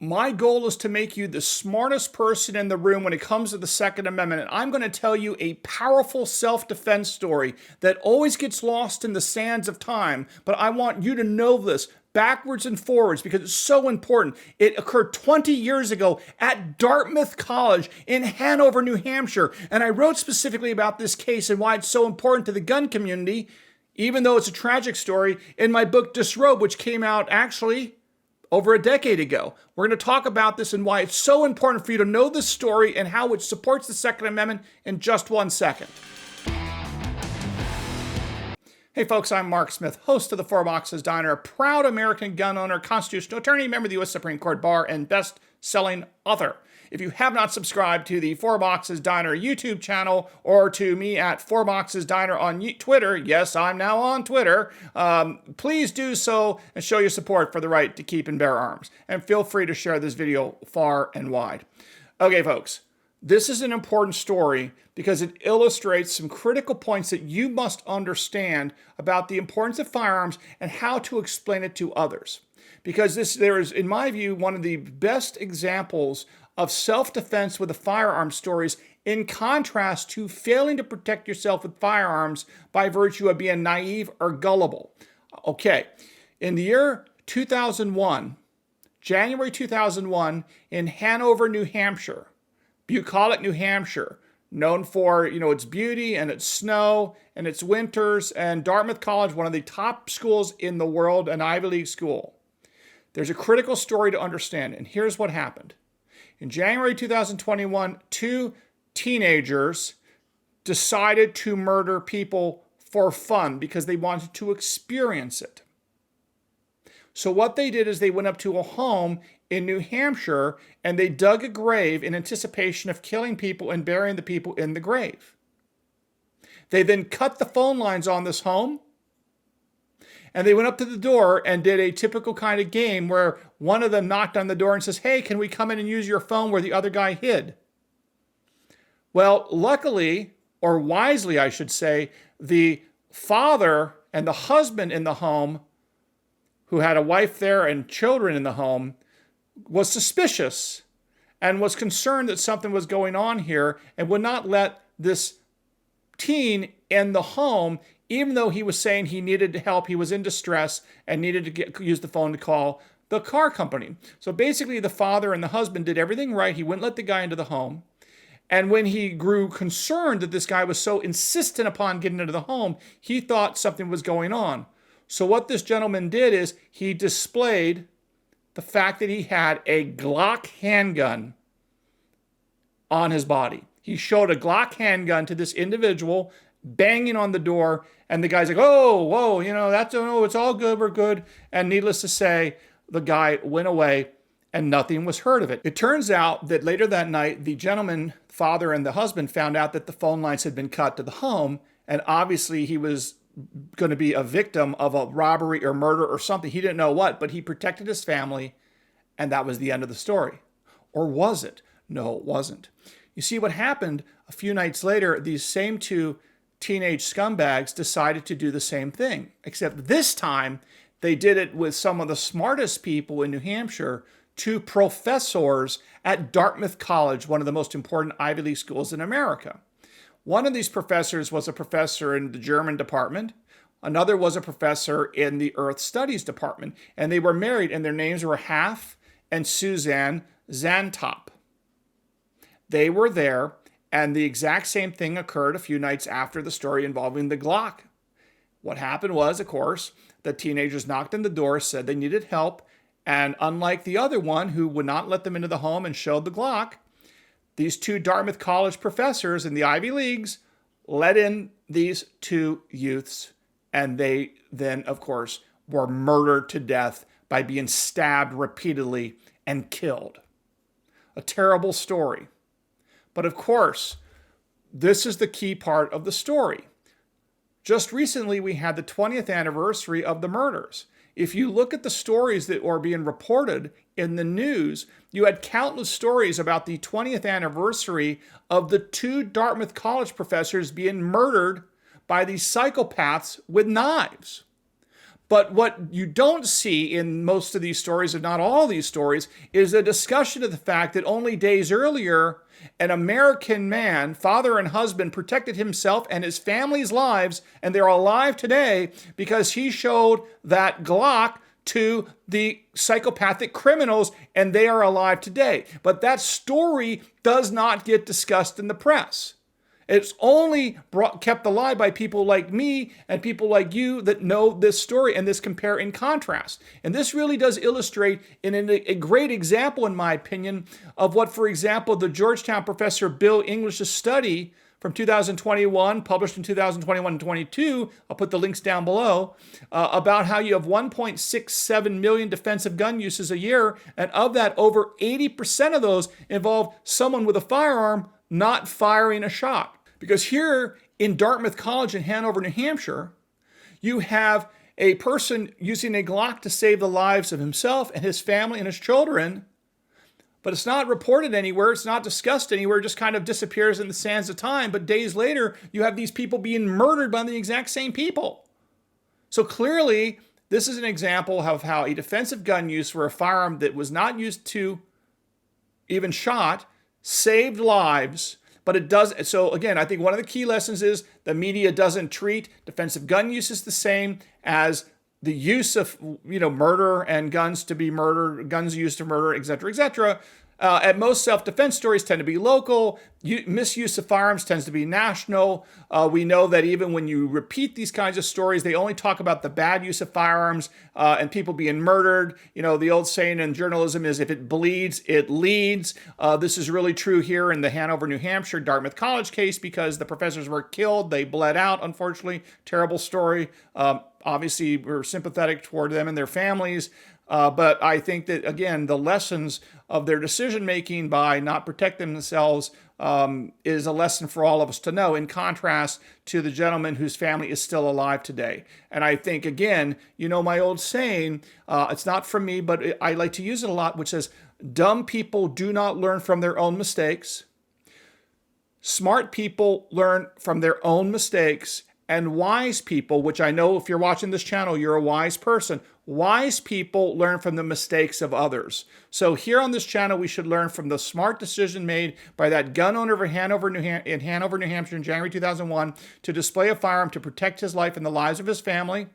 My goal is to make you the smartest person in the room when it comes to the Second Amendment. And I'm going to tell you a powerful self-defense story that always gets lost in the sands of time. But I want you to know this backwards and forwards because it's so important. It occurred 20 years ago at Dartmouth College in Hanover, New Hampshire. And I wrote specifically about this case and why it's so important to the gun community, even though it's a tragic story, in my book Disrobe, which came out actually over a decade ago. We're going to talk about this and why it's so important for you to know this story and how it supports the Second Amendment in just 1 second. Hey folks, I'm Mark Smith, host of the Four Boxes Diner, a proud American gun owner, constitutional attorney, member of the U.S. Supreme Court Bar, and best-selling author. If you have not subscribed to the Four Boxes Diner YouTube channel or to me at Four Boxes Diner on Twitter, yes, I'm now on Twitter, please do so and show your support for the right to keep and bear arms. And feel free to share this video far and wide. Okay, folks, this is an important story because it illustrates some critical points that you must understand about the importance of firearms and how to explain it to others. Because there is, in my view, one of the best examples of self-defense with the firearm stories in contrast to failing to protect yourself with firearms by virtue of being naive or gullible. Okay, in the year 2001, January 2001, in Hanover, New Hampshire, bucolic New Hampshire, known for, its beauty and its snow and its winters, and Dartmouth College, one of the top schools in the world, an Ivy League school. There's a critical story to understand, and here's what happened. In January 2021, two teenagers decided to murder people for fun because they wanted to experience it. So what they did is they went up to a home in New Hampshire and they dug a grave in anticipation of killing people and burying the people in the grave. They then cut the phone lines on this home and they went up to the door and did a typical kind of game where one of them knocked on the door and says, "Hey, can we come in and use your phone?" where the other guy hid. Well, luckily, or wisely, I should say, the father and the husband in the home, who had a wife there and children in the home, was suspicious and was concerned that something was going on here and would not let this teen in the home, even though he was saying he needed help, he was in distress and needed to use the phone to call the car company. So basically the father and the husband did everything right. He wouldn't let the guy into the home. And when he grew concerned that this guy was so insistent upon getting into the home, he thought something was going on. So what this gentleman did is he displayed the fact that he had a Glock handgun on his body. He showed a Glock handgun to this individual, banging on the door, and the guy's like, "Oh, whoa, it's all good, we're good." And needless to say, the guy went away and nothing was heard of it. It turns out that later that night, the gentleman, father and the husband, found out that the phone lines had been cut to the home, and obviously he was going to be a victim of a robbery or murder or something. He didn't know what, but he protected his family, and that was the end of the story. Or was it? No, it wasn't. You see, what happened a few nights later, these same two teenage scumbags decided to do the same thing, except this time they did it with some of the smartest people in New Hampshire, two professors at Dartmouth College, one of the most important Ivy League schools in America. One of these professors was a professor in the German department. Another was a professor in the Earth Studies department. And they were married, and their names were Haf and Suzanne Zantop. They were there, and the exact same thing occurred a few nights after the story involving the Glock. What happened was, of course, the teenagers knocked on the door, said they needed help, and unlike the other one who would not let them into the home and showed the Glock, these two Dartmouth College professors in the Ivy Leagues let in these two youths, and they then, of course, were murdered to death by being stabbed repeatedly and killed. A terrible story. But of course, this is the key part of the story. Just recently, we had the 20th anniversary of the murders. If you look at the stories that are being reported in the news, you had countless stories about the 20th anniversary of the two Dartmouth College professors being murdered by these psychopaths with knives. But what you don't see in most of these stories, if not all these stories, is a discussion of the fact that only days earlier, an American man, father and husband, protected himself and his family's lives, and they're alive today because he showed that Glock to the psychopathic criminals, and they are alive today. But that story does not get discussed in the press. It's only kept alive by people like me and people like you that know this story and this compare and contrast. And this really does illustrate in a great example, in my opinion, of what, for example, the Georgetown professor Bill English's study from 2021, published in 2021 and 22, I'll put the links down below, about how you have 1.67 million defensive gun uses a year, and of that, over 80% of those involve someone with a firearm not firing a shot. Because here in Dartmouth College in Hanover, New Hampshire, you have a person using a Glock to save the lives of himself and his family and his children, but it's not reported anywhere, it's not discussed anywhere, it just kind of disappears in the sands of time. But days later, you have these people being murdered by the exact same people. So clearly, this is an example of how a defensive gun use for a firearm that was not used to even shot saved lives. But it does. So again, I think one of the key lessons is the media doesn't treat defensive gun use as the same as the use of, murder and guns to be murder, guns used to murder, et cetera, et cetera. At most, self-defense stories tend to be local. Misuse of firearms tends to be national. We know that even when you repeat these kinds of stories, they only talk about the bad use of firearms and people being murdered. The old saying in journalism is, if it bleeds, it leads. This is really true here in the Hanover, New Hampshire, Dartmouth College case, because the professors were killed. They bled out, unfortunately. Terrible story. Obviously, we're sympathetic toward them and their families. But I think that, again, the lessons of their decision-making by not protecting themselves is a lesson for all of us to know, in contrast to the gentleman whose family is still alive today. And I think, again, my old saying, it's not from me, but I like to use it a lot, which says, dumb people do not learn from their own mistakes. Smart people learn from their own mistakes. And wise people, which I know if you're watching this channel, you're a wise person. Wise people learn from the mistakes of others. So here on this channel, we should learn from the smart decision made by that gun owner in Hanover, New Hampshire in January 2001 to display a firearm to protect his life and the lives of his family.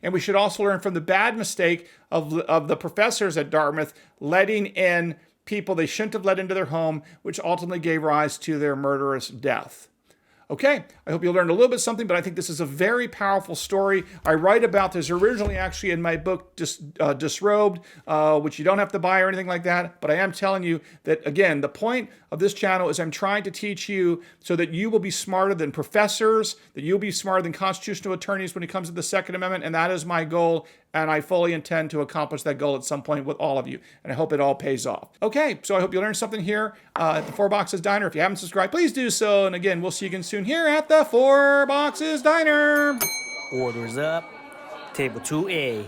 And we should also learn from the bad mistake of the professors at Dartmouth letting in people they shouldn't have let into their home, which ultimately gave rise to their murderous death. Okay, I hope you learned a little bit something, but I think this is a very powerful story. I write about this originally actually in my book, Disrobed, which you don't have to buy or anything like that, but I am telling you that, again, the point of this channel is I'm trying to teach you so that you will be smarter than professors, that you'll be smarter than constitutional attorneys when it comes to the Second Amendment, and that is my goal, and I fully intend to accomplish that goal at some point with all of you, and I hope it all pays off. Okay, so I hope you learned something here at the Four Boxes Diner. If you haven't subscribed, please do so, and again, we'll see you again soon here at the Four Boxes Diner. Orders up. Table 2A.